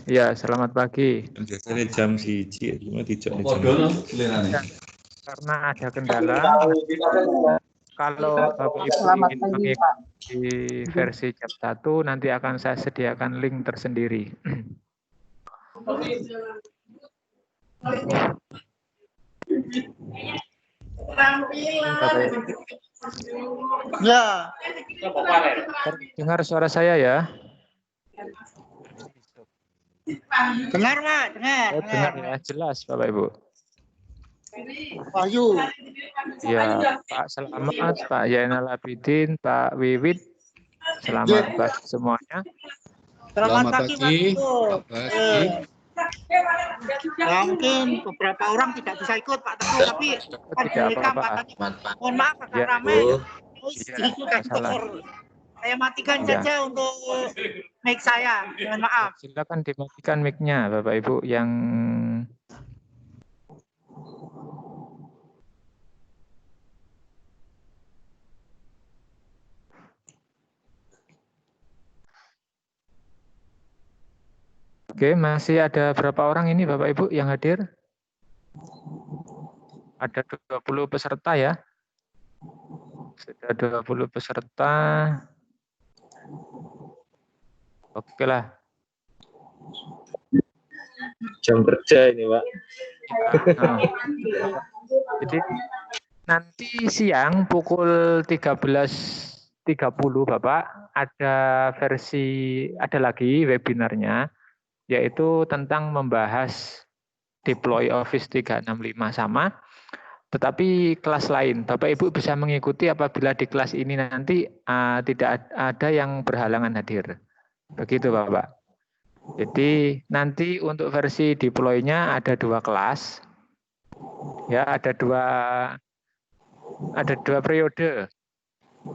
Ya, selamat pagi. Biasanya jam 1, cuma dijak jam Ya, karena ada kendala, kalau Bapak Ibu ingin mengikuti versi jam 1, nanti akan saya sediakan link tersendiri. Ya. Dengar suara saya ya? Dengar, Pak. Dengar. Oh, dengar ya, jelas Bapak Ibu. Wahyu. Ya, Pak Selamat, Pak Yainal Abidin, Pak Wiwit, selamat pagi semuanya. Selamat pagi, Pak Teguh. Ya, mungkin beberapa orang tidak bisa ikut, Pak Teguh, tapi Tidak apa-apa. Mohon maaf, agak Ya, ramai. ya, masalah. Saya matikan Ya. saja untuk mic saya. Mohon maaf. Silakan dimatikan mic-nya, Bapak Ibu yang Oke, masih ada berapa orang ini Bapak Ibu yang hadir? Ada 20 peserta ya. Sudah 20 peserta. Oke lah. jam kerja ini, Pak. Nah, jadi nanti siang pukul 13.30 Bapak ada lagi webinarnya, yaitu tentang membahas deploy Office 365 sama, tetapi kelas lain. Bapak Ibu bisa mengikuti apabila di kelas ini nanti tidak ada yang berhalangan hadir. Begitu Bapak. Jadi nanti untuk versi deploy-nya ada 2 kelas. Ya, ada dua periode.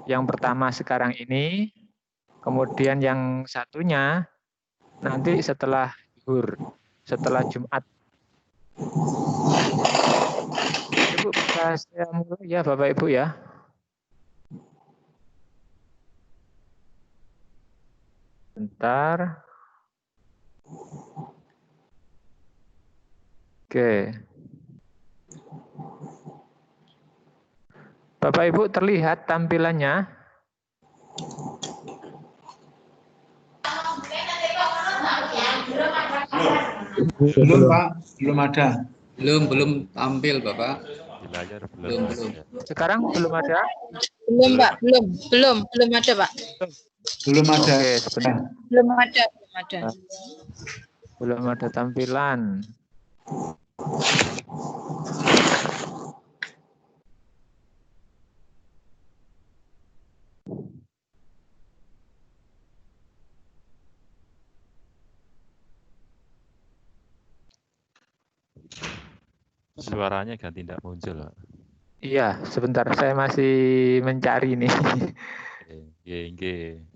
Yang pertama sekarang ini, kemudian yang satunya nanti setelah zuhur, setelah Jumat. Ibu bisa saya mulai ya Bapak Ibu ya. Bentar. Oke. Bapak Ibu terlihat tampilannya? Belum Pak, belum ada. Belum tampil Bapak. Di layar belum. Sekarang belum ada? Belum Pak, belum ada Pak. Belum ada. Oke, sebentar. Belum ada. Belum ada tampilan. Suaranya ganti tidak muncul, Pak. Iya, sebentar saya masih mencari nih. Oke.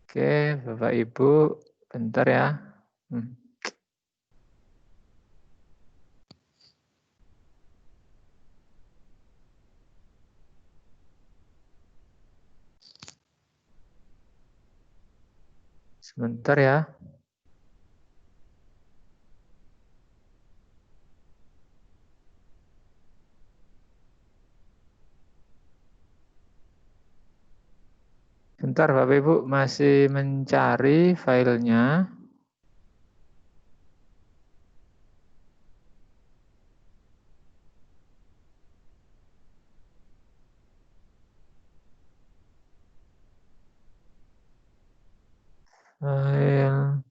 Oke, Bapak Ibu, bentar ya. Sebentar ya. Bentar Bapak Ibu, masih mencari filenya. File.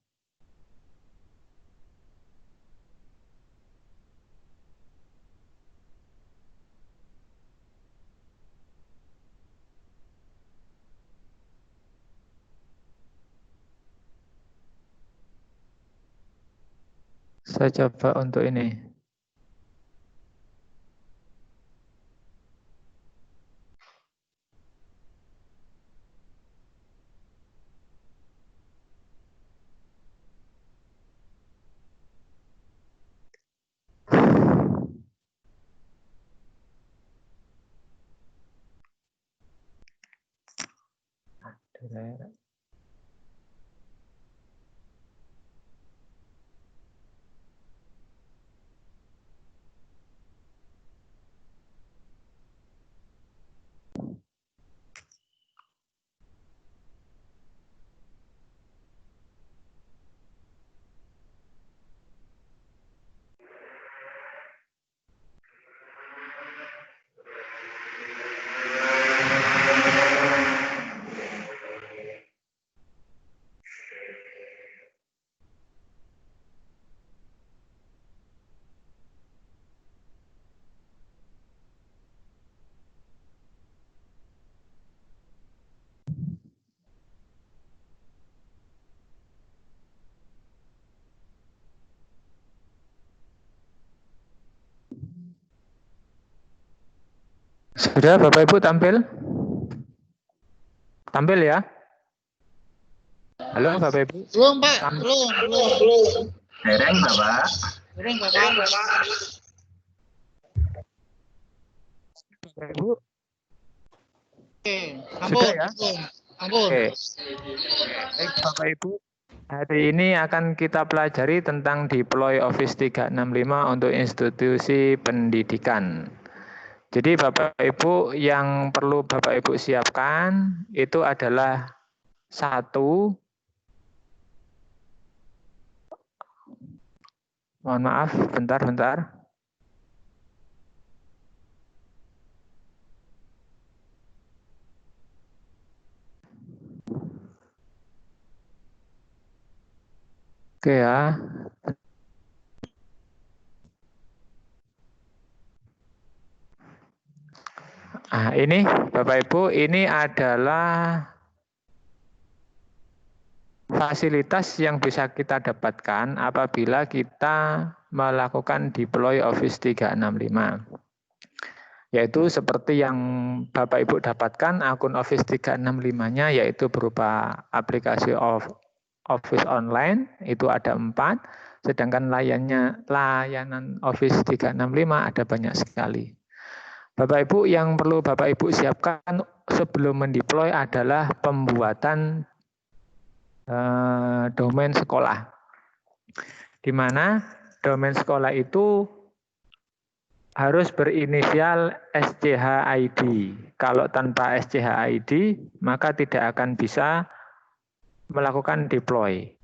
Saya coba untuk ini. Sudah Bapak Ibu tampil? Tampil ya? Halo Bapak Ibu? Belum, Pak. Belum. Dereng Bapak. Dereng, Bapak. Bapak Ibu? Oke, Sudah ya? Ampun. Oke. Baik Bapak Ibu, hari ini akan kita pelajari tentang deploy Office 365 untuk institusi pendidikan. Jadi Bapak Ibu yang perlu Bapak Ibu siapkan itu adalah satu, mohon maaf, bentar. Oke ya. Nah, ini Bapak Ibu, ini adalah fasilitas yang bisa kita dapatkan apabila kita melakukan deploy Office 365. Yaitu seperti yang Bapak Ibu dapatkan akun Office 365-nya yaitu berupa aplikasi Office online, itu ada 4, sedangkan layanan Office 365 ada banyak sekali. Bapak Ibu, yang perlu Bapak Ibu siapkan sebelum mendeploy adalah pembuatan domain sekolah. Di mana domain sekolah itu harus berinisial SCH-ID. Kalau tanpa SCH-ID, maka tidak akan bisa melakukan deploy.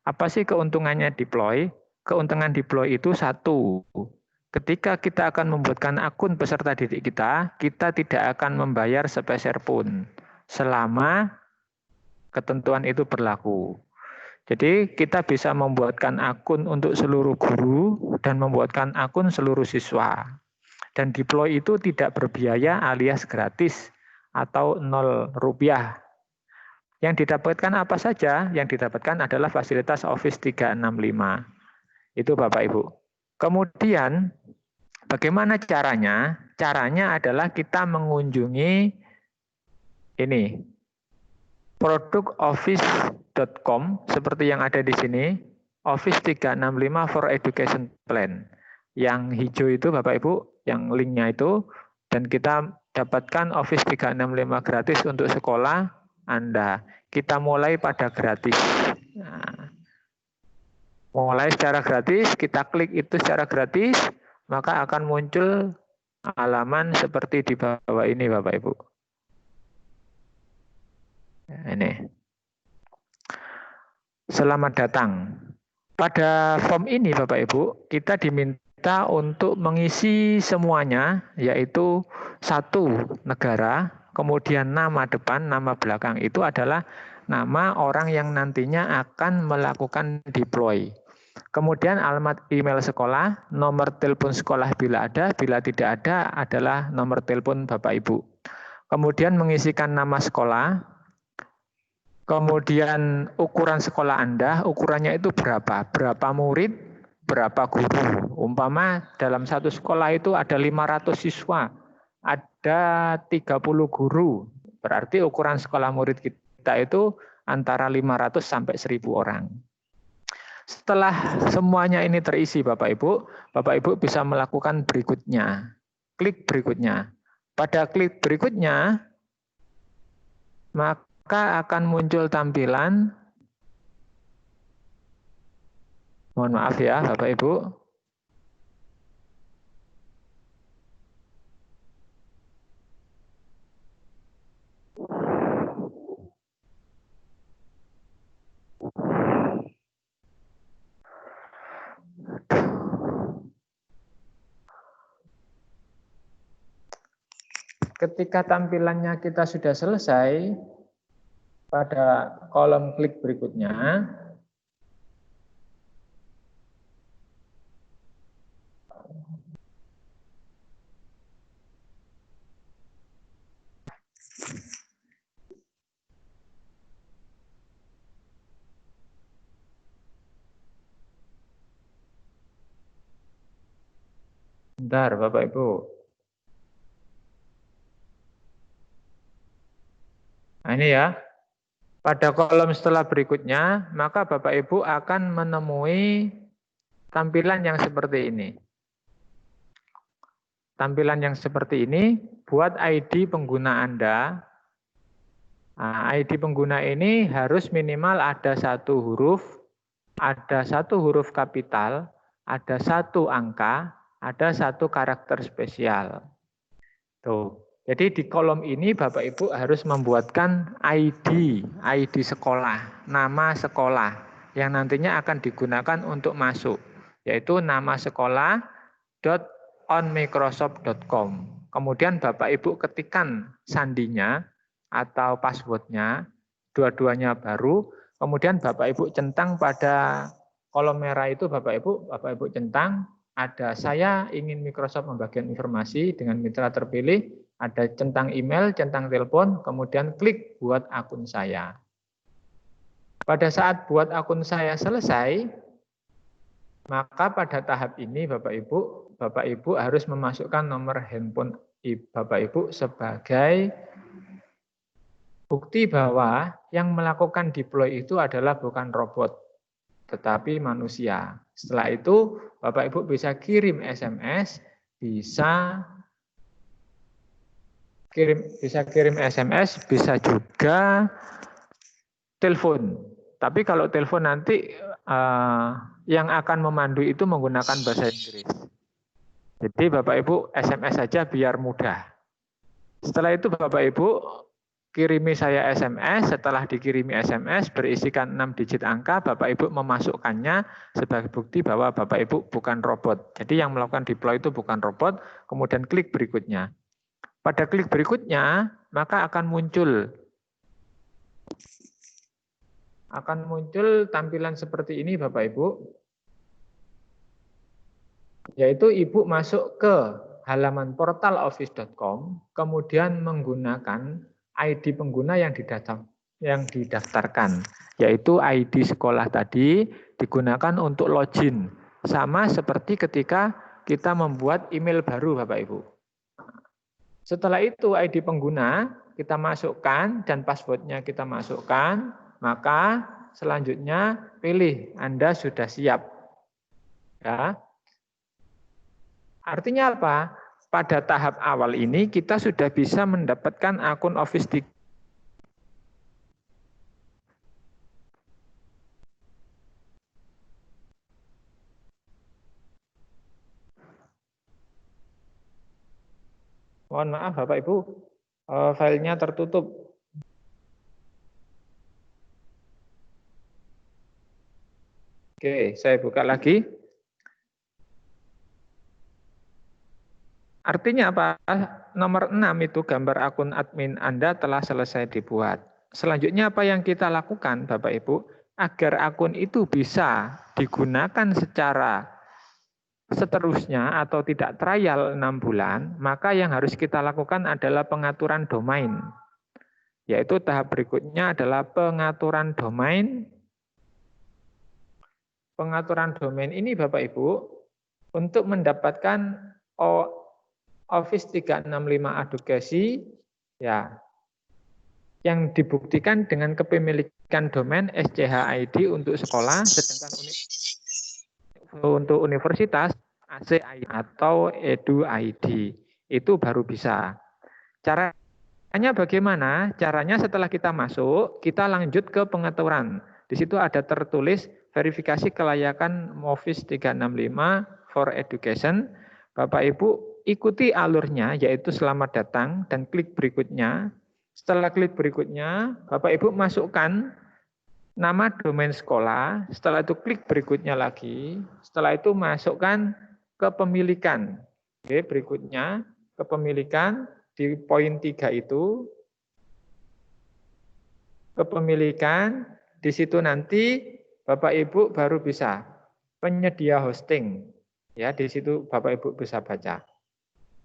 Apa sih keuntungannya deploy? Keuntungan deploy itu satu, ketika kita akan membuatkan akun peserta didik kita tidak akan membayar sepeser pun selama ketentuan itu berlaku. Jadi kita bisa membuatkan akun untuk seluruh guru dan membuatkan akun seluruh siswa. Dan deploy itu tidak berbiaya alias gratis atau 0 rupiah. Yang didapatkan apa saja? Yang didapatkan adalah fasilitas Office 365. Itu Bapak Ibu. Kemudian bagaimana caranya? Caranya adalah kita mengunjungi ini produk office.com seperti yang ada di sini, Office 365 for Education Plan. Yang hijau itu Bapak Ibu, yang linknya itu, dan kita dapatkan Office 365 gratis untuk sekolah Anda. Kita mulai pada gratis. Nah, mulai secara gratis, kita klik itu secara gratis, maka akan muncul halaman seperti di bawah ini Bapak Ibu. Ini. Selamat datang. Pada form ini Bapak Ibu, kita diminta untuk mengisi semuanya, yaitu 1 negara, kemudian nama depan, nama belakang itu adalah nama orang yang nantinya akan melakukan deploy. Kemudian alamat email sekolah, nomor telepon sekolah bila ada, bila tidak ada adalah nomor telepon Bapak Ibu. Kemudian mengisikan nama sekolah, kemudian ukuran sekolah Anda, ukurannya itu berapa? Berapa murid, berapa guru. Umpama dalam satu sekolah itu ada 500 siswa, ada 30 guru. Berarti ukuran sekolah murid kita itu antara 500 sampai 1000 orang. Setelah semuanya ini terisi Bapak Ibu bisa melakukan berikutnya. Klik berikutnya. Pada klik berikutnya, maka maka akan muncul tampilan, mohon maaf ya Bapak Ibu, ketika tampilannya kita sudah selesai, pada kolom klik berikutnya, bentar Bapak Ibu. Nah ini ya, pada kolom setelah berikutnya, maka Bapak Ibu akan menemui tampilan yang seperti ini. Tampilan yang seperti ini, buat ID pengguna Anda. Nah, ID pengguna ini harus minimal ada 1 huruf, ada 1 huruf kapital, ada 1 angka, ada 1 karakter spesial. Tuh. Jadi di kolom ini Bapak Ibu harus membuatkan ID sekolah, nama sekolah yang nantinya akan digunakan untuk masuk, yaitu nama sekolah.onmicrosoft.com. Kemudian Bapak Ibu ketikkan sandinya atau passwordnya, dua-duanya baru, kemudian Bapak Ibu centang pada kolom merah itu Bapak Ibu centang, ada saya ingin Microsoft membagikan informasi dengan mitra terpilih, ada centang email, centang telepon, kemudian klik buat akun saya. Pada saat buat akun saya selesai, maka pada tahap ini Bapak Ibu harus memasukkan nomor handphone Bapak Ibu sebagai bukti bahwa yang melakukan deploy itu adalah bukan robot, tetapi manusia. Setelah itu Bapak Ibu bisa kirim SMS, bisa kirim SMS, bisa juga telepon. Tapi kalau telepon nanti yang akan memandu itu menggunakan bahasa Inggris. Jadi Bapak Ibu SMS saja biar mudah. Setelah itu Bapak Ibu kirimi saya SMS, setelah dikirimi SMS berisikan 6 digit angka, Bapak Ibu memasukkannya sebagai bukti bahwa Bapak Ibu bukan robot. Jadi yang melakukan deploy itu bukan robot, kemudian klik berikutnya. Pada klik berikutnya, maka akan muncul tampilan seperti ini Bapak Ibu. Yaitu Ibu masuk ke halaman portaloffice.com, kemudian menggunakan ID pengguna yang didaftarkan, yaitu ID sekolah tadi digunakan untuk login. Sama seperti ketika kita membuat email baru Bapak Ibu. Setelah itu ID pengguna kita masukkan dan passwordnya kita masukkan, maka selanjutnya pilih Anda sudah siap. Ya. Artinya apa? Pada tahap awal ini kita sudah bisa mendapatkan akun Office 3. Mohon maaf Bapak Ibu, filenya tertutup. Oke, saya buka lagi. Artinya apa? Nomor 6 itu gambar akun admin Anda telah selesai dibuat. Selanjutnya apa yang kita lakukan Bapak Ibu? Agar akun itu bisa digunakan secara seterusnya atau tidak trial 6 bulan, maka yang harus kita lakukan adalah pengaturan domain. Yaitu tahap berikutnya adalah pengaturan domain. Pengaturan domain ini Bapak Ibu, untuk mendapatkan Office 365 Adukasi, ya, yang dibuktikan dengan kepemilikan domain SCHID untuk sekolah, sedangkan untuk universitas ACID atau EduID itu baru bisa. Cara Hanya bagaimana caranya setelah kita masuk, kita lanjut ke pengaturan. Di situ ada tertulis verifikasi kelayakan Moffice 365 for Education. Bapak Ibu ikuti alurnya, yaitu selamat datang dan klik berikutnya. Setelah klik berikutnya, Bapak Ibu masukkan nama domain sekolah. Setelah itu klik berikutnya lagi. Setelah itu masukkan kepemilikan. Oke, berikutnya kepemilikan. Di poin 3 itu kepemilikan, di situ nanti Bapak Ibu baru bisa penyedia hosting. Ya, di situ Bapak Ibu bisa baca.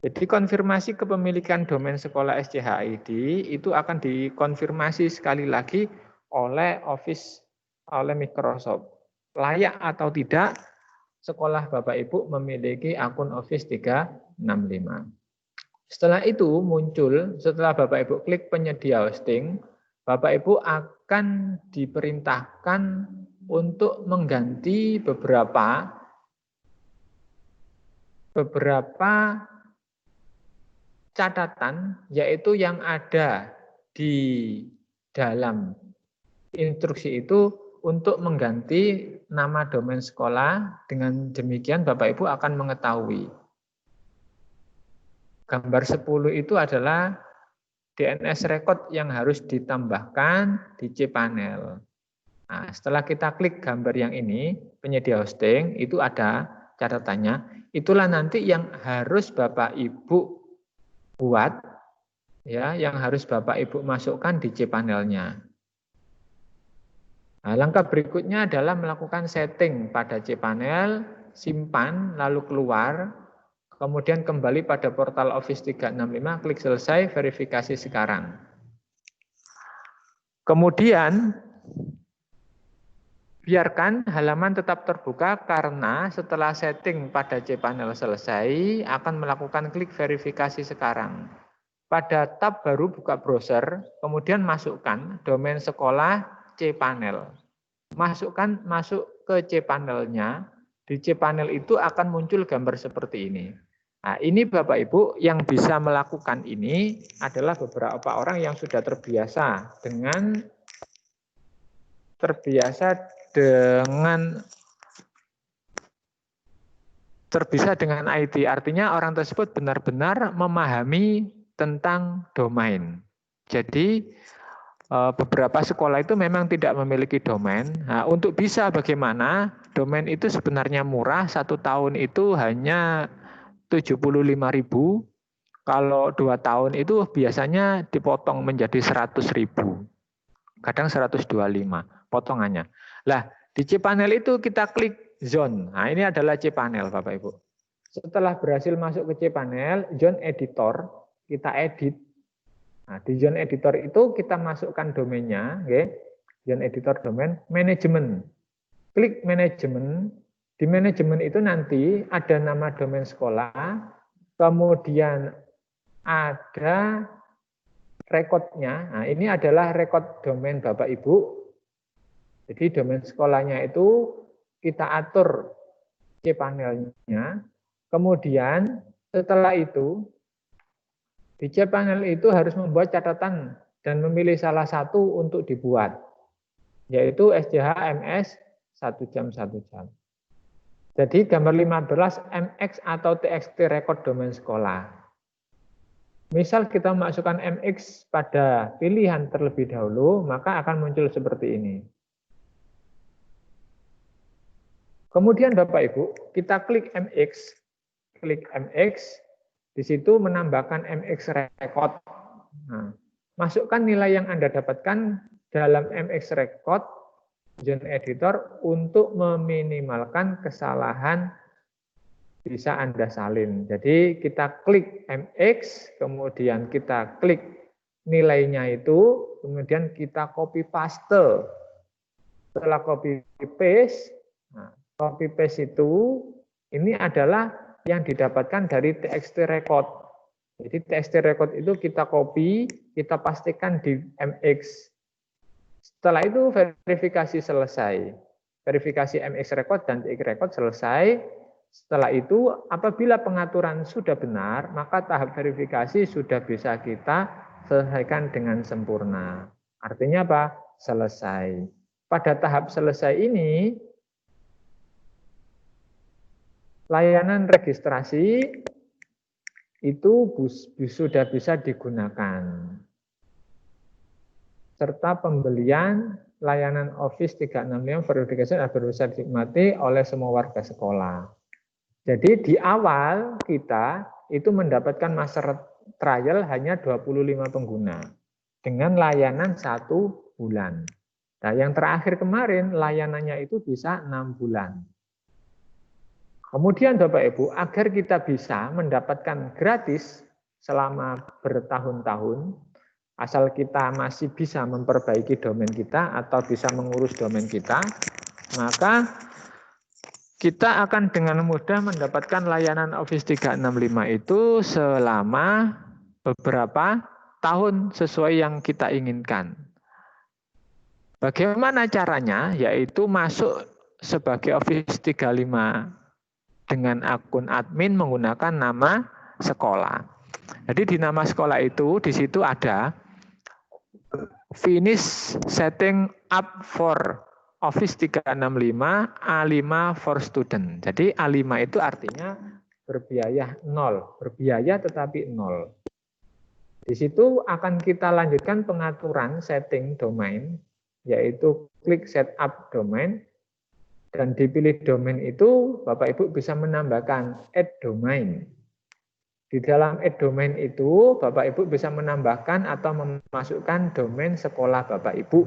Jadi konfirmasi kepemilikan domain sekolah SCHID itu akan dikonfirmasi sekali lagi oleh Microsoft. Layak atau tidak sekolah Bapak Ibu memiliki akun Office 365. Setelah itu muncul, setelah Bapak Ibu klik penyedia hosting, Bapak Ibu akan diperintahkan untuk mengganti beberapa catatan, yaitu yang ada di dalam instruksi itu untuk mengganti nama domain sekolah. Dengan demikian Bapak Ibu akan mengetahui. Gambar 10 itu adalah DNS record yang harus ditambahkan di cPanel. Nah, setelah kita klik gambar yang ini, penyedia hosting, itu ada catatannya. Itulah nanti yang harus Bapak Ibu buat, ya, yang harus Bapak Ibu masukkan di cPanel-nya. Nah, langkah berikutnya adalah melakukan setting pada cPanel, simpan, lalu keluar. Kemudian kembali pada portal Office 365, klik selesai, verifikasi sekarang. Kemudian, biarkan halaman tetap terbuka karena setelah setting pada cPanel selesai, akan melakukan klik verifikasi sekarang. Pada tab baru buka browser, kemudian masukkan domain sekolah cPanel. Masuk ke cPanel-nya, di cPanel itu akan muncul gambar seperti ini. Nah, ini Bapak Ibu yang bisa melakukan ini adalah beberapa orang yang sudah terbiasa dengan IT. Artinya orang tersebut benar-benar memahami tentang domain. Jadi beberapa sekolah itu memang tidak memiliki domain. Nah, untuk bisa bagaimana? Domain itu sebenarnya murah, 1 tahun itu hanya 75.000. Kalau 2 tahun itu biasanya dipotong menjadi 100.000. Kadang 125 potongannya. Lah, di cPanel itu kita klik zone. Nah, ini adalah cPanel Bapak Ibu. Setelah berhasil masuk ke cPanel, zone editor, kita edit. Nah, di zone editor itu kita masukkan domainnya, okay? Zone editor domain, manajemen. Klik manajemen. Di manajemen itu nanti ada nama domain sekolah, kemudian ada rekodnya. Nah, ini adalah rekod domain Bapak Ibu. Jadi domain sekolahnya itu kita atur cPanel-nya. Kemudian setelah itu di cPanel itu harus membuat catatan dan memilih salah satu untuk dibuat, yaitu SCH-MS 1 jam 1 jam. Jadi gambar 15 MX atau TXT record domain sekolah. Misal kita masukkan MX pada pilihan terlebih dahulu, maka akan muncul seperti ini. Kemudian Bapak Ibu, kita klik MX, di situ menambahkan MX record. Nah, masukkan nilai yang Anda dapatkan dalam MX record zone editor untuk meminimalkan kesalahan bisa Anda salin. Jadi kita klik MX, kemudian kita klik nilainya itu, kemudian kita copy paste. Setelah copy paste, nah, copy paste itu ini adalah yang didapatkan dari TXT record. Jadi TXT record itu kita copy, kita pastikan di MX. Setelah itu verifikasi selesai. Verifikasi MX record dan TX record selesai. Setelah itu apabila pengaturan sudah benar, maka tahap verifikasi sudah bisa kita selesaikan dengan sempurna. Artinya apa? Selesai. Pada tahap selesai ini, layanan registrasi itu sudah bisa digunakan. Serta pembelian layanan Office 365 verification bisa dinikmati oleh semua warga sekolah. Jadi di awal kita itu mendapatkan masa trial hanya 25 pengguna dengan layanan 1 bulan. Nah, yang terakhir kemarin layanannya itu bisa 6 bulan. Kemudian Bapak Ibu, agar kita bisa mendapatkan gratis selama bertahun-tahun, asal kita masih bisa memperbaiki domain kita atau bisa mengurus domain kita, maka kita akan dengan mudah mendapatkan layanan Office 365 itu selama beberapa tahun sesuai yang kita inginkan. Bagaimana caranya? Yaitu masuk sebagai Office 365 dengan akun admin menggunakan nama sekolah. Jadi di nama sekolah itu, di situ ada finish setting up for Office 365 A5 for student. Jadi A5 itu artinya berbiaya 0, berbiaya tetapi 0. Di situ akan kita lanjutkan pengaturan setting domain, yaitu klik setup domain, dan dipilih domain itu Bapak Ibu bisa menambahkan add domain. Di dalam add domain itu Bapak Ibu bisa menambahkan atau memasukkan domain sekolah Bapak Ibu.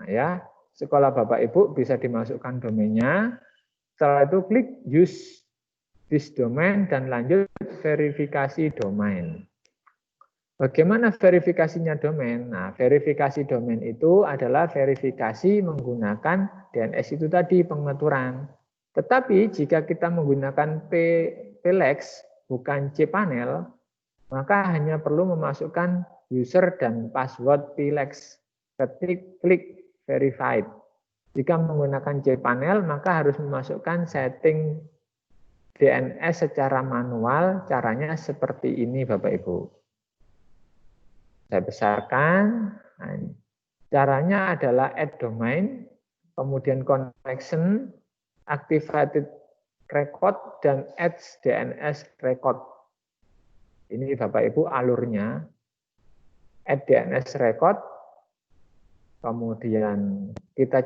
Nah ya, sekolah Bapak Ibu bisa dimasukkan domainnya. Setelah itu klik use this domain dan lanjut verifikasi domain. Bagaimana verifikasinya domain? Nah, verifikasi domain itu adalah verifikasi menggunakan DNS itu tadi, pengaturan. Tetapi jika kita menggunakan PLEX, bukan cPanel, maka hanya perlu memasukkan user dan password PLEX. Klik verified. Jika menggunakan cPanel, maka harus memasukkan setting DNS secara manual. Caranya seperti ini Bapak Ibu. Saya besarkan. Nah, ini. Caranya adalah add domain, kemudian connection, activated record, dan add DNS record. Ini Bapak Ibu alurnya. Add DNS record, kemudian kita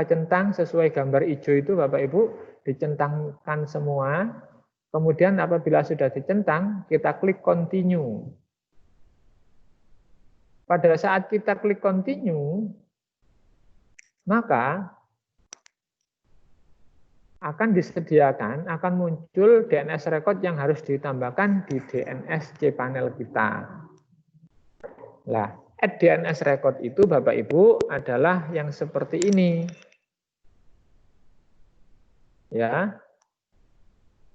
centang sesuai gambar hijau itu Bapak Ibu, dicentangkan semua. Kemudian apabila sudah dicentang, kita klik continue. Pada saat kita klik continue, maka akan disediakan, akan muncul DNS record yang harus ditambahkan di DNS cPanel kita. Nah, add DNS record itu Bapak Ibu adalah yang seperti ini. Ya.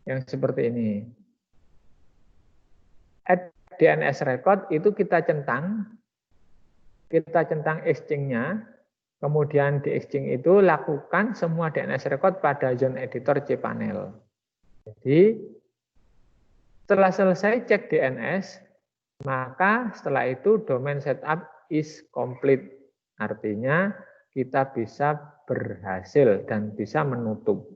Yang seperti ini. Add DNS record itu kita centang exchange-nya, kemudian di exchange itu lakukan semua DNS record pada zone editor cPanel. Jadi setelah selesai cek DNS, maka setelah itu domain setup is complete. Artinya kita bisa berhasil dan bisa menutup.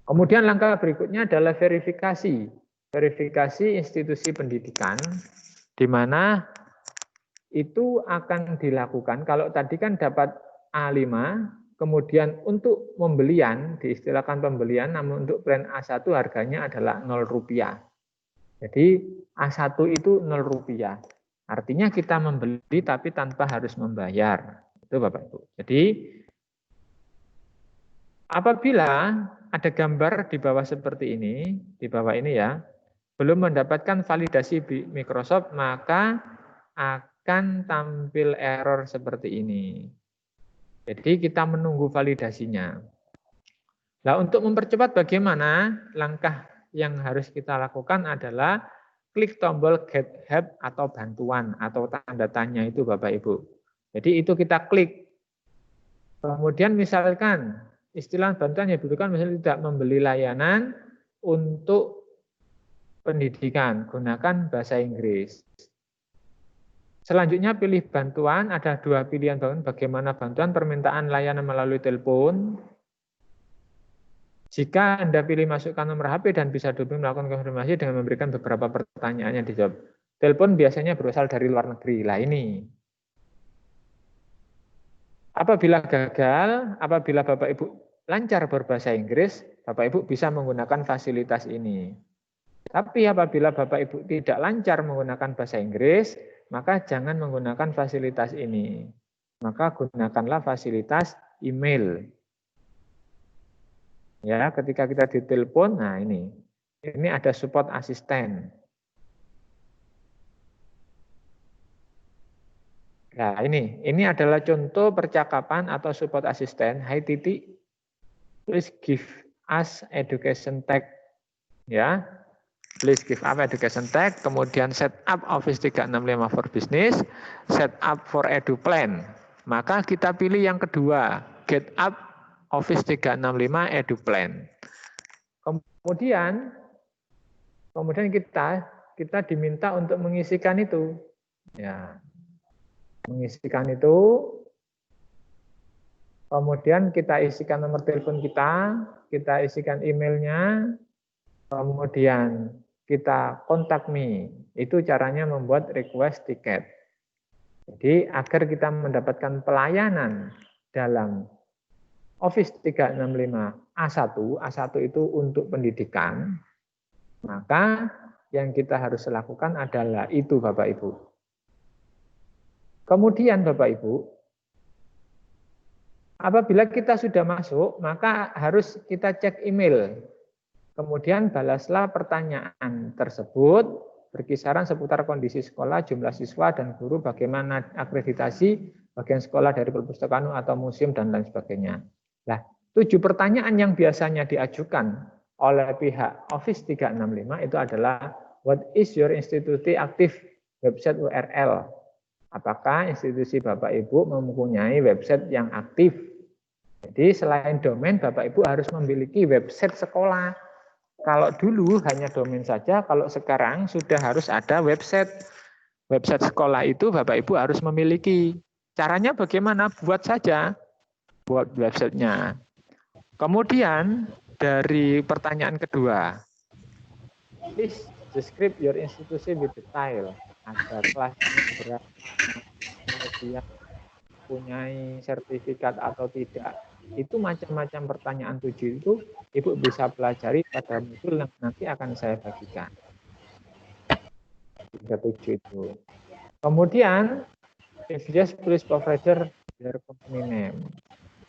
Kemudian langkah berikutnya adalah verifikasi. Verifikasi institusi pendidikan, di mana itu akan dilakukan. Kalau tadi kan dapat A5, kemudian untuk pembelian, diistilahkan pembelian, namun untuk plan A1 harganya adalah Rp0. Jadi A1 itu Rp0. Artinya kita membeli tapi tanpa harus membayar. Itu Bapak Ibu. Jadi apabila ada gambar di bawah seperti ini, di bawah ini ya, belum mendapatkan validasi Microsoft, maka akan tampil error seperti ini. Jadi kita menunggu validasinya. Nah, untuk mempercepat bagaimana, langkah yang harus kita lakukan adalah klik tombol get help atau bantuan atau tanda tanya itu Bapak Ibu. Jadi itu kita klik. Kemudian misalkan istilah bantuan yang dibutuhkan misalnya tidak membeli layanan untuk pendidikan, gunakan bahasa Inggris. Selanjutnya pilih bantuan, ada 2 pilihan bantuan. Bagaimana bantuan? Permintaan layanan melalui telepon. Jika Anda pilih masukkan nomor HP dan bisa dihubungi melakukan konfirmasi dengan memberikan beberapa pertanyaan yang dijawab. Telepon biasanya berasal dari luar negeri. Lah ini. Apabila gagal, apabila Bapak Ibu lancar berbahasa Inggris, Bapak Ibu bisa menggunakan fasilitas ini. Tapi apabila Bapak Ibu tidak lancar menggunakan bahasa Inggris, maka jangan menggunakan fasilitas ini. Maka gunakanlah fasilitas email. Ya, ketika kita ditelepon, nah ini ada support asisten. Nah, ini adalah contoh percakapan atau support asisten. Hai titik, please give us education tag. Ya, please give us education tag. Kemudian set up Office 365 for Business, set up for Edu Plan. Maka kita pilih yang kedua, get up Office 365 Edu Plan. Kemudian kita diminta untuk mengisikan itu. Ya. Mengisikan itu, kemudian kita isikan nomor telepon kita isikan emailnya, kemudian kita kontak me. Itu caranya membuat request tiket. Jadi agar kita mendapatkan pelayanan dalam Office 365 A1 itu untuk pendidikan, maka yang kita harus lakukan adalah itu Bapak Ibu. Kemudian Bapak Ibu, apabila kita sudah masuk, maka harus kita cek email. Kemudian balaslah pertanyaan tersebut berkisaran seputar kondisi sekolah, jumlah siswa dan guru, bagaimana akreditasi bagian sekolah dari perpustakaan atau museum dan lain sebagainya. Nah, 7 pertanyaan yang biasanya diajukan oleh pihak Office 365 itu adalah what is your institute active website URL? Apakah institusi Bapak Ibu mempunyai website yang aktif? Jadi selain domain, Bapak Ibu harus memiliki website sekolah. Kalau dulu hanya domain saja, kalau sekarang sudah harus ada website. Website sekolah itu Bapak Ibu harus memiliki. Caranya bagaimana? Buat saja. Buat websitenya. Kemudian dari pertanyaan kedua, please describe your institution with detail. Ada kelasnya berapa, kemudian punyai sertifikat atau tidak. Itu macam-macam pertanyaan 7 itu Ibu bisa pelajari pada modul yang nanti akan saya bagikan. 7 itu. Kemudian, if yes, please provide your company name.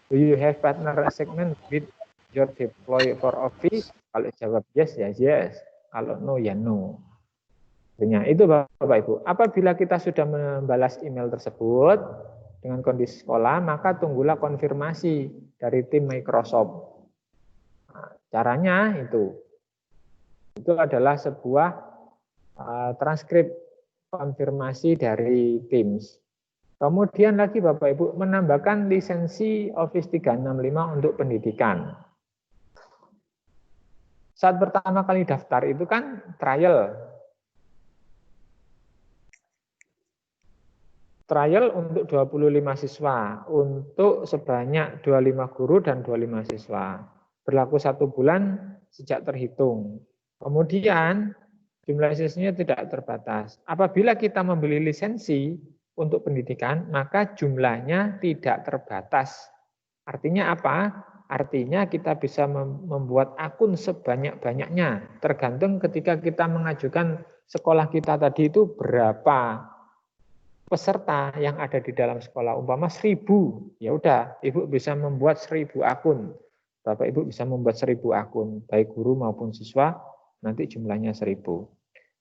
Do you have partner segment with your deploy for Office? Kalau jawab yes, ya yes. Kalau no, ya no. Itu Bapak Ibu. Apabila kita sudah membalas email tersebut dengan kondisi sekolah, maka tunggulah konfirmasi dari tim Microsoft. Nah, caranya itu adalah sebuah transkrip konfirmasi dari Teams. Kemudian lagi Bapak Ibu menambahkan lisensi Office 365 untuk pendidikan. Saat pertama kali daftar itu kan trial untuk 25 siswa, untuk sebanyak 25 guru dan 25 siswa. Berlaku 1 bulan sejak terhitung. Kemudian jumlah lisensinya tidak terbatas. Apabila kita membeli lisensi untuk pendidikan, maka jumlahnya tidak terbatas. Artinya apa? Artinya kita bisa membuat akun sebanyak-banyaknya. Tergantung ketika kita mengajukan sekolah kita tadi itu berapa peserta yang ada di dalam sekolah. Umpama 1000, ya udah, Ibu bisa membuat 1000 akun. Bapak Ibu bisa membuat 1000 akun, baik guru maupun siswa, nanti jumlahnya 1000.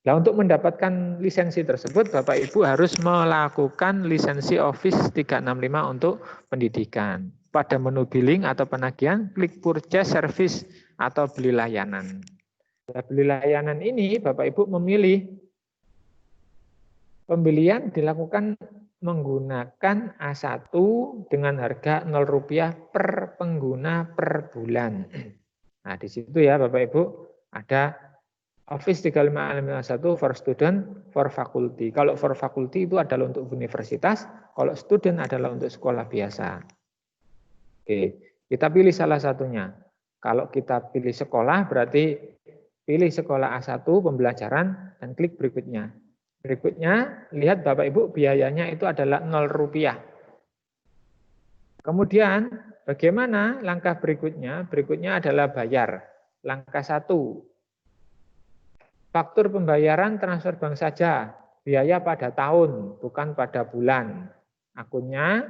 Nah, untuk mendapatkan lisensi tersebut, Bapak Ibu harus melakukan lisensi Office 365 untuk pendidikan. Pada menu billing atau penagihan, klik purchase service atau beli layanan. Nah, beli layanan ini Bapak Ibu memilih. Pembelian dilakukan menggunakan A1 dengan harga Rp0 per pengguna per bulan. Nah, di situ ya Bapak Ibu ada Office 365 for student, for faculty. Kalau for faculty itu adalah untuk universitas, kalau student adalah untuk sekolah biasa. Oke, kita pilih salah satunya. Kalau kita pilih sekolah, berarti pilih sekolah A1 pembelajaran dan klik berikutnya. Berikutnya, lihat Bapak Ibu biayanya itu adalah Rp0. Kemudian, bagaimana langkah berikutnya? Berikutnya adalah bayar. Langkah 1. Faktur pembayaran transfer bank saja, biaya pada tahun, bukan pada bulan. Akunnya,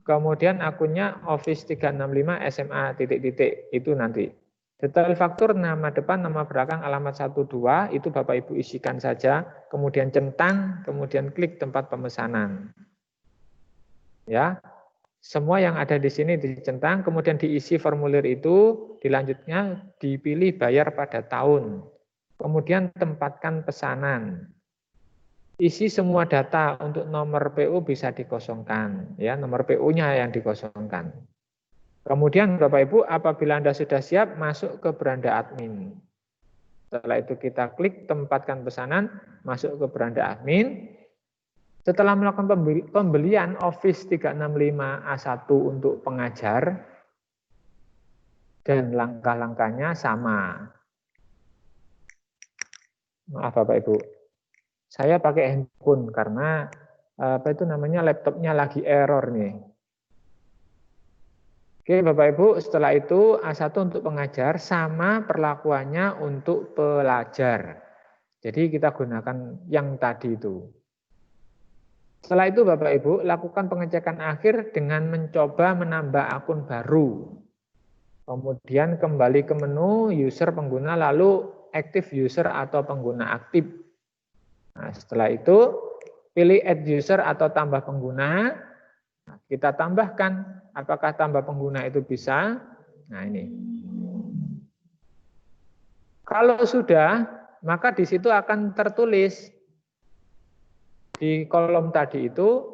kemudian akunnya Office 365 SMA ... itu nanti. Detail faktur nama depan, nama belakang, alamat 12 itu Bapak Ibu isikan saja, kemudian centang, kemudian klik tempat pemesanan. Ya. Semua yang ada di sini dicentang, kemudian diisi formulir itu, dilanjutnya dipilih bayar pada tahun. Kemudian tempatkan pesanan. Isi semua data untuk nomor PO bisa dikosongkan, ya, nomor PO-nya yang dikosongkan. Kemudian Bapak Ibu, apabila Anda sudah siap, masuk ke beranda admin. Setelah itu kita klik tempatkan pesanan, masuk ke beranda admin. Setelah melakukan pembelian Office 365 A1 untuk pengajar, dan langkah-langkahnya sama. Maaf Bapak Ibu, saya pakai handphone karena laptopnya lagi error nih. Oke Bapak Ibu, setelah itu A1 untuk pengajar sama perlakuannya untuk pelajar. Jadi kita gunakan yang tadi itu. Setelah itu Bapak Ibu, lakukan pengecekan akhir dengan mencoba menambah akun baru. Kemudian kembali ke menu user pengguna, lalu active user atau pengguna aktif. Nah, setelah itu pilih add user atau tambah pengguna. Nah, kita tambahkan, apakah tambah pengguna itu bisa? Nah ini. Kalau sudah, maka di situ akan tertulis di kolom tadi itu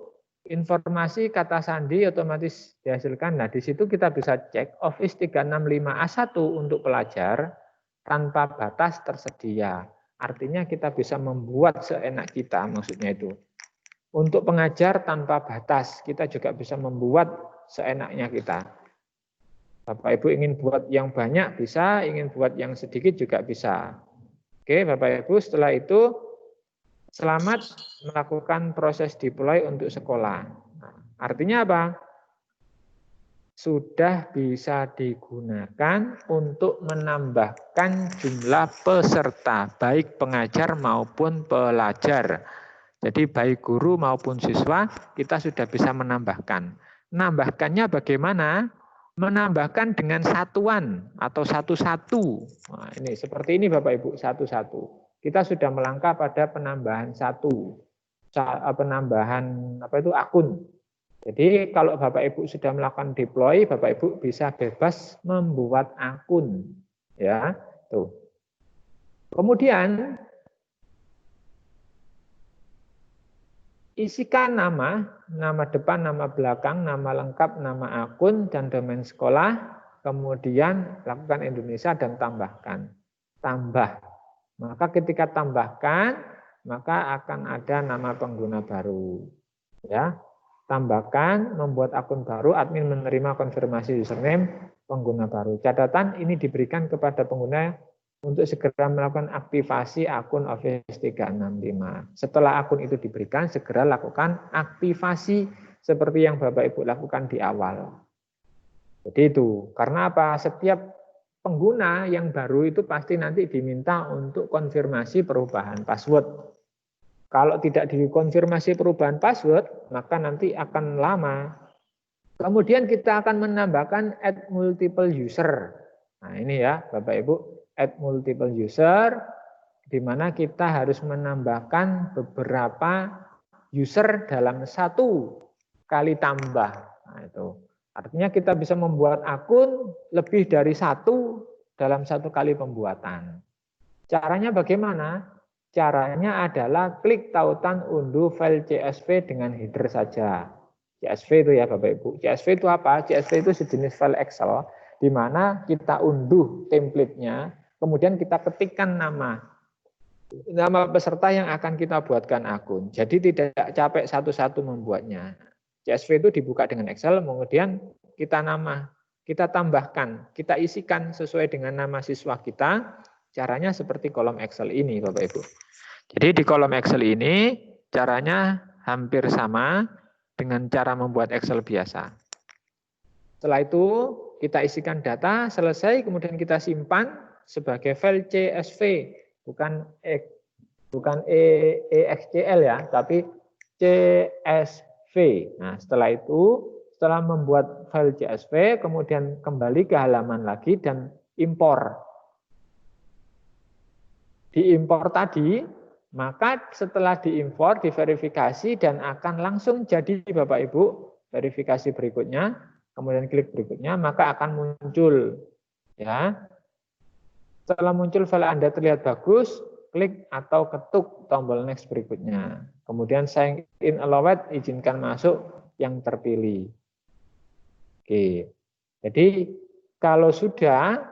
informasi kata sandi otomatis dihasilkan. Nah, di situ kita bisa cek Office 365 A1 untuk pelajar tanpa batas tersedia. Artinya kita bisa membuat seenak kita, maksudnya itu. Untuk pengajar tanpa batas, kita juga bisa membuat seenaknya kita. Bapak Ibu ingin buat yang banyak bisa, ingin buat yang sedikit juga bisa. Oke, Bapak Ibu, setelah itu selamat melakukan proses deploy untuk sekolah. Nah, artinya apa? Sudah bisa digunakan untuk menambahkan jumlah peserta, baik pengajar maupun pelajar. Jadi baik guru maupun siswa, kita sudah bisa menambahkan. Menambahkannya bagaimana? Menambahkan dengan satuan atau satu-satu. Nah, ini seperti ini Bapak Ibu, satu-satu. Kita sudah melangkah pada penambahan akun. Jadi kalau Bapak Ibu sudah melakukan deploy, Bapak Ibu bisa bebas membuat akun, ya. Tuh. Kemudian isikan nama depan, nama belakang, nama lengkap, nama akun dan domain sekolah, kemudian lakukan Indonesia dan tambahkan. Tambah. Maka ketika tambahkan, maka akan ada nama pengguna baru. Ya. Tambahkan, membuat akun baru, admin menerima konfirmasi username pengguna baru. Catatan ini diberikan kepada pengguna untuk segera melakukan aktivasi akun Office 365. Setelah akun itu diberikan, segera lakukan aktivasi seperti yang Bapak Ibu lakukan di awal. Jadi itu, karena apa? Setiap pengguna yang baru itu pasti nanti diminta untuk konfirmasi perubahan password. Kalau tidak dikonfirmasi perubahan password, maka nanti akan lama. Kemudian kita akan menambahkan add multiple user. Nah ini ya Bapak Ibu, add multiple user, di mana kita harus menambahkan beberapa user dalam satu kali tambah. Nah itu. Artinya kita bisa membuat akun lebih dari satu dalam satu kali pembuatan. Caranya bagaimana? Caranya adalah klik tautan unduh file CSV dengan header saja. CSV itu ya Bapak Ibu. CSV itu apa? CSV itu sejenis file Excel di mana kita unduh template-nya, kemudian kita ketikkan nama peserta yang akan kita buatkan akun. Jadi tidak capek satu-satu membuatnya. CSV itu dibuka dengan Excel, kemudian kita tambahkan, kita isikan sesuai dengan nama siswa kita. Caranya seperti kolom Excel ini, Bapak Ibu. Jadi di kolom Excel ini caranya hampir sama dengan cara membuat Excel biasa. Setelah itu kita isikan data, selesai, kemudian kita simpan sebagai file CSV, bukan EXCL ya, tapi CSV. Nah, setelah membuat file CSV, kemudian kembali ke halaman lagi dan impor. Diimpor tadi, maka setelah diimpor, diverifikasi dan akan langsung jadi Bapak Ibu verifikasi berikutnya, kemudian klik berikutnya, maka akan muncul ya. Setelah muncul file Anda terlihat bagus, klik atau ketuk tombol next berikutnya. Kemudian sign in allowed, izinkan masuk yang terpilih. Oke. Jadi kalau sudah,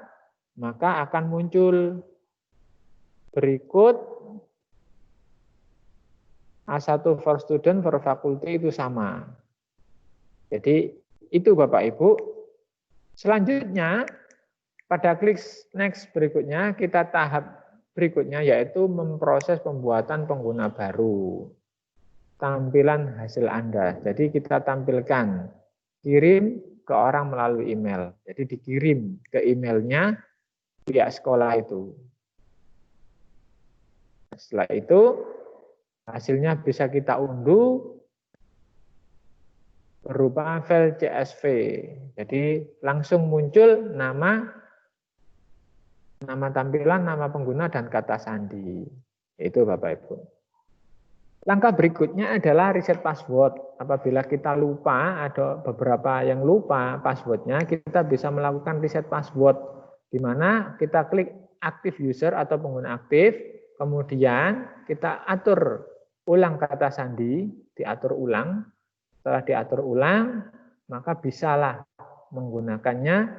maka akan muncul berikut A1 for student, for faculty itu sama. Jadi itu Bapak Ibu. Selanjutnya pada klik next berikutnya, kita tahap berikutnya yaitu memproses pembuatan pengguna baru. Tampilan hasil Anda. Jadi kita tampilkan, kirim ke orang melalui email. Jadi dikirim ke emailnya pihak sekolah itu. Setelah itu hasilnya bisa kita unduh berupa file CSV. Jadi langsung muncul nama tampilan, nama pengguna, dan kata sandi. Itu Bapak Ibu. Langkah berikutnya adalah reset password. Apabila kita lupa, ada beberapa yang lupa passwordnya, kita bisa melakukan reset password. Di mana kita klik aktif user atau pengguna aktif, kemudian kita atur ulang kata sandi, diatur ulang. Setelah diatur ulang, maka bisalah menggunakannya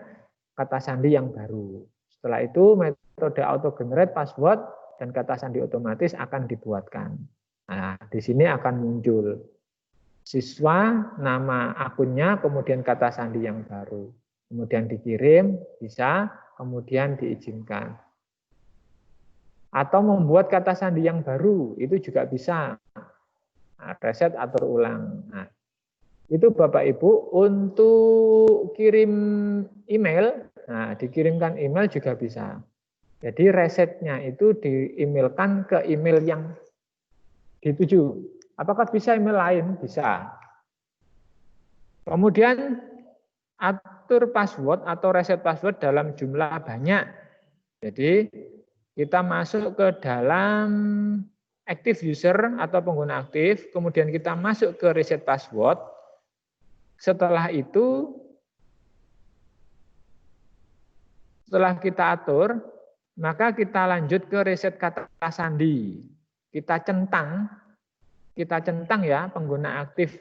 kata sandi yang baru. Setelah itu metode auto generate password dan kata sandi otomatis akan dibuatkan. Nah, di sini akan muncul siswa, nama akunnya, kemudian kata sandi yang baru. Kemudian dikirim, bisa, kemudian diizinkan. Atau membuat kata sandi yang baru, itu juga bisa. Nah, reset, atur ulang. Nah, itu Bapak Ibu untuk kirim email. Nah, dikirimkan email juga bisa. Jadi resetnya itu di-emailkan ke email yang dituju. Apakah bisa email lain? Bisa. Kemudian atur password atau reset password dalam jumlah banyak. Jadi kita masuk ke dalam active user atau pengguna aktif, kemudian kita masuk ke reset password. Setelah itu, setelah kita atur, maka kita lanjut ke reset kata sandi. Kita centang ya pengguna aktif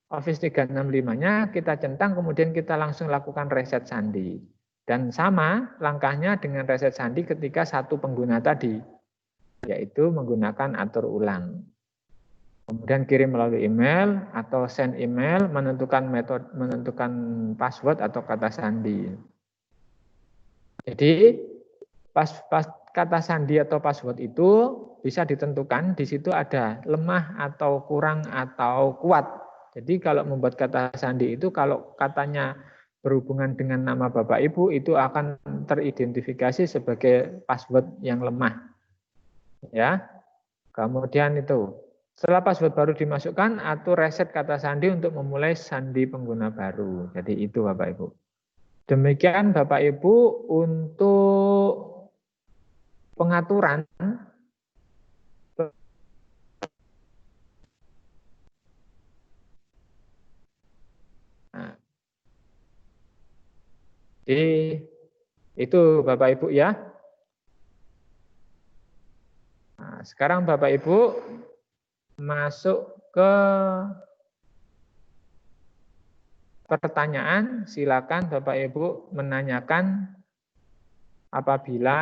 Office 365-nya, kita centang, kemudian kita langsung lakukan reset sandi. Dan sama langkahnya dengan reset sandi ketika satu pengguna tadi, yaitu menggunakan atur ulang. Kemudian kirim melalui email atau send email, menentukan password atau kata sandi. Jadi pas kata sandi atau password itu bisa ditentukan, di situ ada lemah atau kurang atau kuat. Jadi kalau membuat kata sandi itu, kalau katanya berhubungan dengan nama Bapak Ibu, itu akan teridentifikasi sebagai password yang lemah. Ya. Kemudian itu, setelah password baru dimasukkan, atur reset kata sandi untuk memulai sandi pengguna baru. Jadi itu Bapak Ibu. Demikian Bapak Ibu untuk pengaturan jadi itu Bapak Ibu ya. Nah, sekarang Bapak Ibu masuk ke pertanyaan, silakan Bapak Ibu menanyakan. Apabila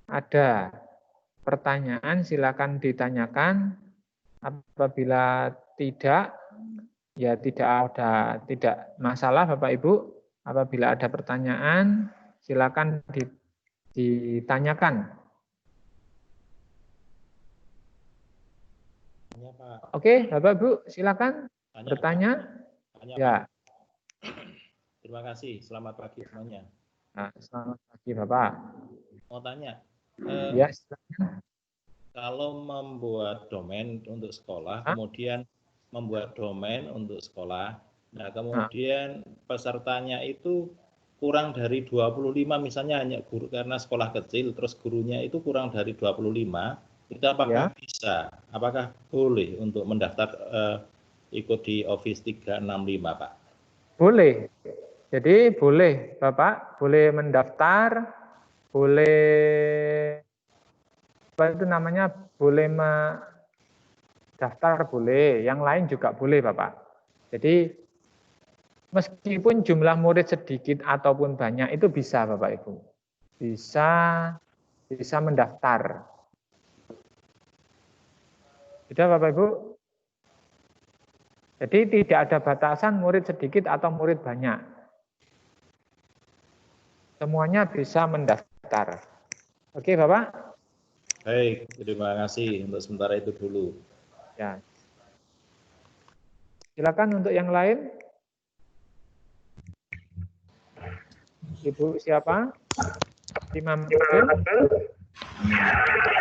ada pertanyaan, silakan ditanyakan. Apabila tidak, ya tidak masalah Bapak Ibu. Apabila ada pertanyaan, silakan ditanyakan. Oke, Bapak Ibu, silakan bertanya. Ya. Terima kasih. Selamat pagi semuanya. Nah, selamat pagi Bapak. Mau tanya, Ya, silakan. kalau membuat domain untuk sekolah, kemudian membuat domain untuk sekolah, nah kemudian pesertanya itu kurang dari 25, misalnya hanya guru karena sekolah kecil, terus gurunya itu kurang dari 25, itu apakah bisa? Apakah boleh untuk mendaftar ikut di Office 365, Pak? Boleh. Jadi boleh Bapak, boleh mendaftar, boleh apa itu namanya, boleh mendaftar boleh, yang lain juga boleh Bapak. Jadi meskipun jumlah murid sedikit ataupun banyak itu bisa Bapak Ibu. Bisa mendaftar. Sudah Bapak Ibu? Jadi tidak ada batasan murid sedikit atau murid banyak. Semuanya bisa mendaftar. Oke, Bapak? Baik, terima kasih. Untuk sementara itu dulu. Ya. Silakan untuk yang lain. Ibu siapa? Imam Abdul.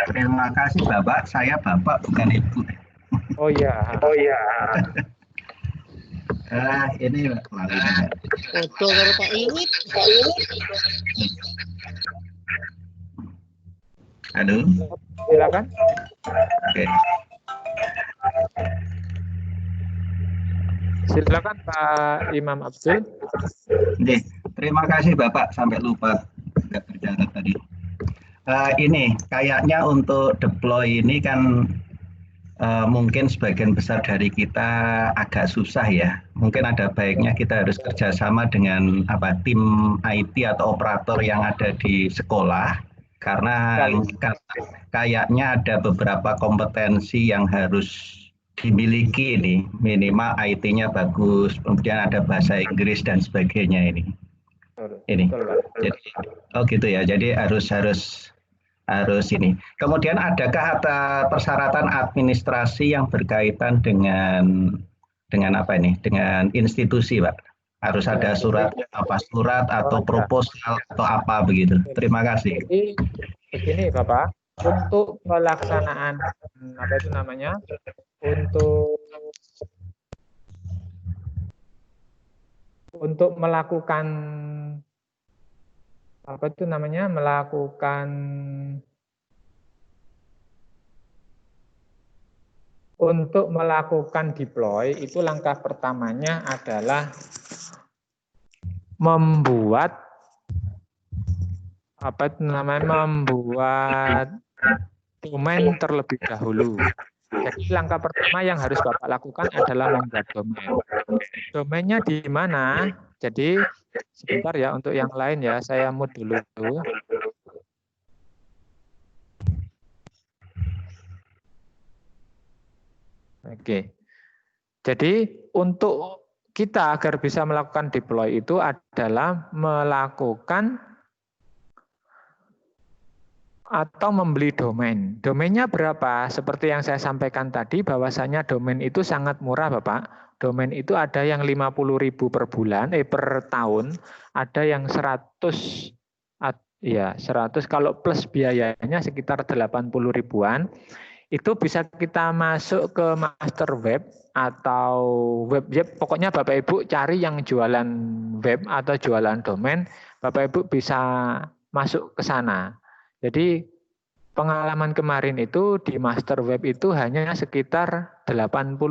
Terima kasih Bapak, saya Bapak bukan Ibu. Oh iya. Ini Foto karo Pak Iwit. Halo. Silakan. Oke. Silakan Pak Imam Abdul. Oke, terima kasih Bapak, sampai lupa nggak berjalan tadi. Ini kayaknya untuk deploy ini kan mungkin sebagian besar dari kita agak susah ya. Mungkin ada baiknya kita harus kerjasama dengan tim IT atau operator yang ada di sekolah, karena kayaknya ada beberapa kompetensi yang harus dimiliki ini, minimal IT-nya bagus, kemudian ada bahasa Inggris dan sebagainya ini. Jadi, gitu ya. Jadi harus ini. Kemudian adakah persyaratan administrasi yang berkaitan dengan apa ini? Dengan institusi, Pak? Harus ada surat atau proposal atau apa begitu. Terima kasih. Jadi begini, Bapak, untuk pelaksanaan apa itu namanya? Untuk melakukan apa itu namanya? Untuk melakukan deploy itu langkah pertamanya adalah membuat domain terlebih dahulu. Jadi langkah pertama yang harus Bapak lakukan adalah membuat domain. Domainnya di mana? Jadi sebentar ya, untuk yang lain ya, saya mute dulu. Oke. Jadi untuk kita agar bisa melakukan deploy itu adalah melakukan atau membeli domain. Domainnya berapa? Seperti yang saya sampaikan tadi, bahwasanya domain itu sangat murah, Bapak. Domain itu ada yang 50.000 per bulan, per tahun, ada yang 100, ya 100, kalau plus biayanya sekitar 80 ribuan. Itu bisa kita masuk ke master web atau web, pokoknya Bapak Ibu cari yang jualan web atau jualan domain, Bapak Ibu bisa masuk ke sana. Jadi pengalaman kemarin itu di master web itu hanya sekitar 80.000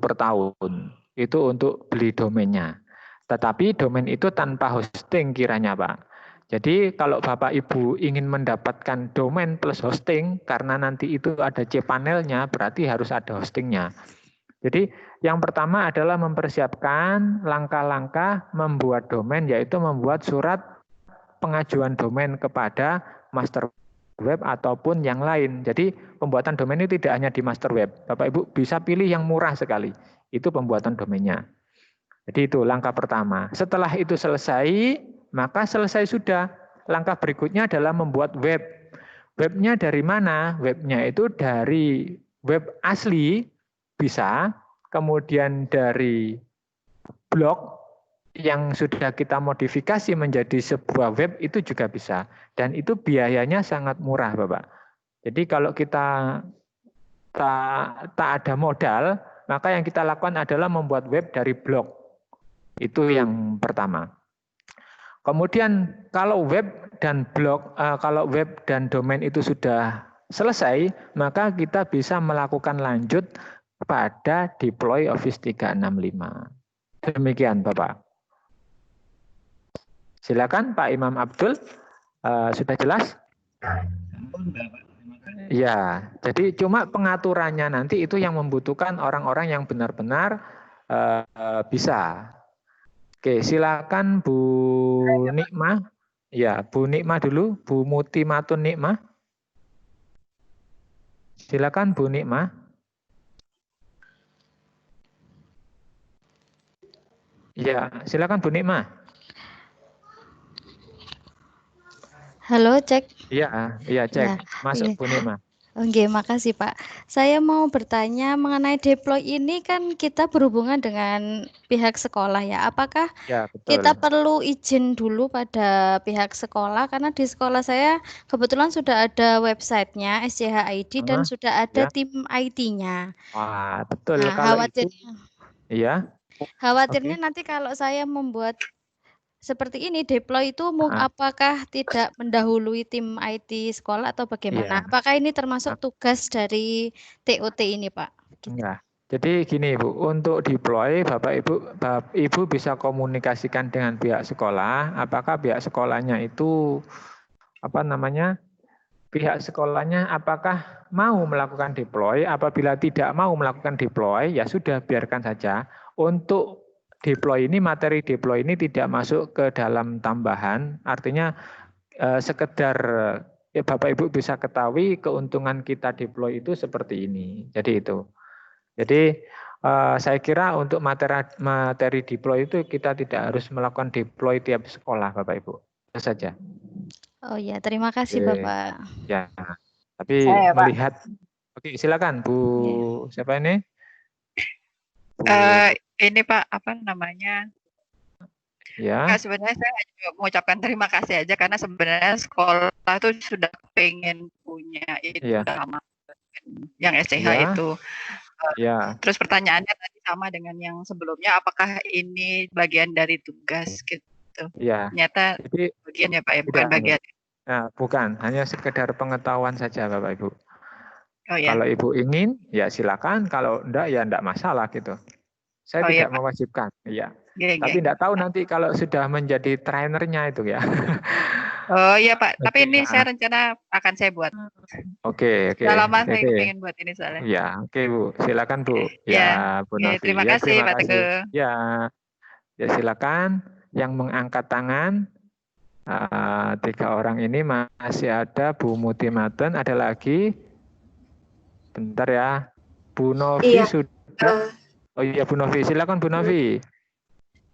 per tahun. Itu untuk beli domainnya. Tetapi domain itu tanpa hosting kiranya, Pak. Jadi kalau Bapak Ibu ingin mendapatkan domain plus hosting, karena nanti itu ada cPanel-nya, berarti harus ada hostingnya. Jadi yang pertama adalah mempersiapkan langkah-langkah membuat domain, yaitu membuat surat pengajuan domain kepada master web ataupun yang lain. Jadi pembuatan domain ini tidak hanya di master web. Bapak Ibu bisa pilih yang murah sekali. Itu pembuatan domainnya. Jadi itu langkah pertama. Setelah itu selesai, maka selesai sudah. Langkah berikutnya adalah membuat web. Webnya dari mana? Webnya itu dari web asli bisa, kemudian dari blog yang sudah kita modifikasi menjadi sebuah web itu juga bisa. Dan itu biayanya sangat murah, Bapak. Jadi kalau kita tak ada modal, maka yang kita lakukan adalah membuat web dari blog. Itu yang pertama. Kemudian kalau web dan blog, kalau web dan domain itu sudah selesai, maka kita bisa melakukan lanjut pada deploy Office 365. Demikian, Bapak. Silakan Pak Imam Abdul, sudah jelas? Ya, jadi cuma pengaturannya nanti itu yang membutuhkan orang-orang yang benar-benar bisa. Oke, silakan Bu Nikmah. Ya, Bu Nikmah dulu, Bu Mutimatun Nikmah. Silakan Bu Nikmah. Ya, silakan Bu Nikmah. Halo, cek. Iya, iya cek. Ya, Masuk iya. Bu Nikmah. Oke, makasih Pak. Saya mau bertanya mengenai deploy ini kan kita berhubungan dengan pihak sekolah ya. Apakah Ya, betul. kita perlu izin dulu pada pihak sekolah? Karena di sekolah saya kebetulan sudah ada websitenya SCH ID dan sudah ada ya. tim IT-nya. Wah, betul. Nah, Kalau itu, iya. khawatirnya nanti kalau saya membuat seperti ini deploy itu apakah tidak mendahului tim IT sekolah atau bagaimana? Iya. Apakah ini termasuk tugas dari TOT ini, Pak? Enggak. Jadi gini Bu, untuk deploy Bapak Ibu bisa komunikasikan dengan pihak sekolah. Apakah pihak sekolahnya itu pihak sekolahnya apakah mau melakukan deploy? Apabila tidak mau melakukan deploy, ya sudah biarkan saja. Untuk deploy ini, materi deploy ini tidak masuk ke dalam tambahan, artinya sekedar Bapak Ibu bisa ketahui keuntungan kita deploy itu seperti ini. Jadi itu. Jadi saya kira untuk materi deploy itu kita tidak harus melakukan deploy tiap sekolah Bapak Ibu. Itu saja. Oh ya, terima kasih Bapak. Ya, tapi melihat, oke silakan Bu, siapa ini? Ini Pak, apa namanya? Ya. Nah, sebenarnya saya hanya mengucapkan terima kasih aja karena sebenarnya sekolah itu sudah pengen punya itu sama yang SCH itu. Terus pertanyaannya tadi sama dengan yang sebelumnya, apakah ini bagian dari tugas gitu? Ternyata bagian ya Pak ya, bukan bagian. Nah, bukan, hanya sekedar pengetahuan saja Bapak Ibu. Kalau Ibu ingin, ya silakan. Kalau enggak, ya enggak masalah gitu. Saya tidak mewajibkan, iya. Tapi enggak tahu nanti kalau sudah menjadi trainernya itu ya. Oh iya Pak, tapi ini saya rencana akan saya buat. Oke. Sudah lama saya ingin buat ini soalnya. Ya, oke Bu, silakan Bu. Ya, Bu Novi. Terima kasih Pak Teguh. Ya, silakan. Yang mengangkat tangan. 3 orang ini masih ada Bu Mutimatun, ada lagi. Bentar ya, Bu Novi sudah. Oh iya Bu Novi, silakan Bu Novi.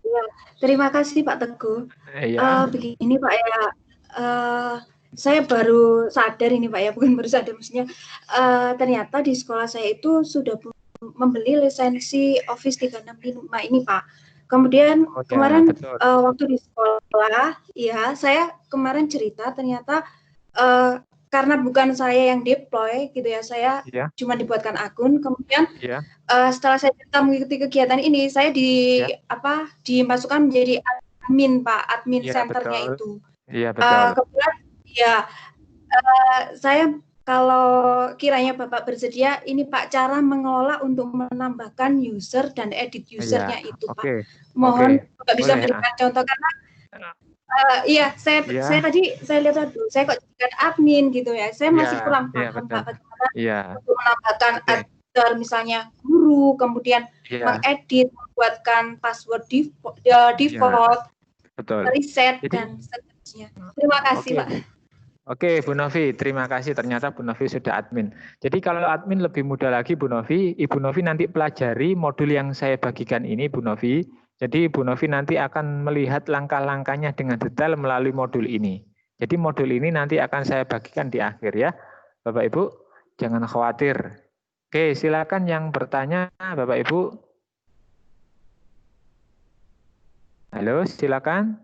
Ya, terima kasih Pak Teguh. Begini Pak ya, saya baru sadar ini Pak ya, bukan baru sadar maksudnya. Ternyata di sekolah saya itu sudah membeli lisensi Office 365 ini Pak. Kemudian kemarin waktu di sekolah, ya saya kemarin cerita ternyata karena bukan saya yang deploy gitu ya, saya cuma dibuatkan akun. Kemudian setelah saya mengikuti kegiatan ini, saya dimasukkan menjadi admin Pak, admin centernya itu. Iya betul. Kemudian saya kalau kiranya Bapak bersedia, ini Pak cara mengelola untuk menambahkan user dan edit usernya itu Pak. Mohon Bapak bisa berikan contoh karena saya tadi saya lihat dulu, saya kok jadi admin gitu ya. Saya masih kurang paham Pak bagaimana untuk menambahkan agar misalnya guru guru, kemudian mengedit, membuatkan password default, reset, dan seterusnya. Terima kasih, Pak. Oke, Bu Novi, terima kasih. Ternyata Bu Novi sudah admin. Jadi kalau admin lebih mudah lagi, Bu Novi, Ibu Novi nanti pelajari modul yang saya bagikan ini, Bu Novi. Jadi Bu Novi nanti akan melihat langkah-langkahnya dengan detail melalui modul ini. Jadi modul ini nanti akan saya bagikan di akhir ya. Bapak Ibu, jangan khawatir. Oke, silakan yang bertanya, Bapak Ibu. Halo, silakan.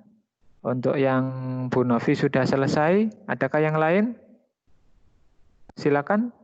Untuk yang Bu Novi sudah selesai, adakah yang lain? Silakan.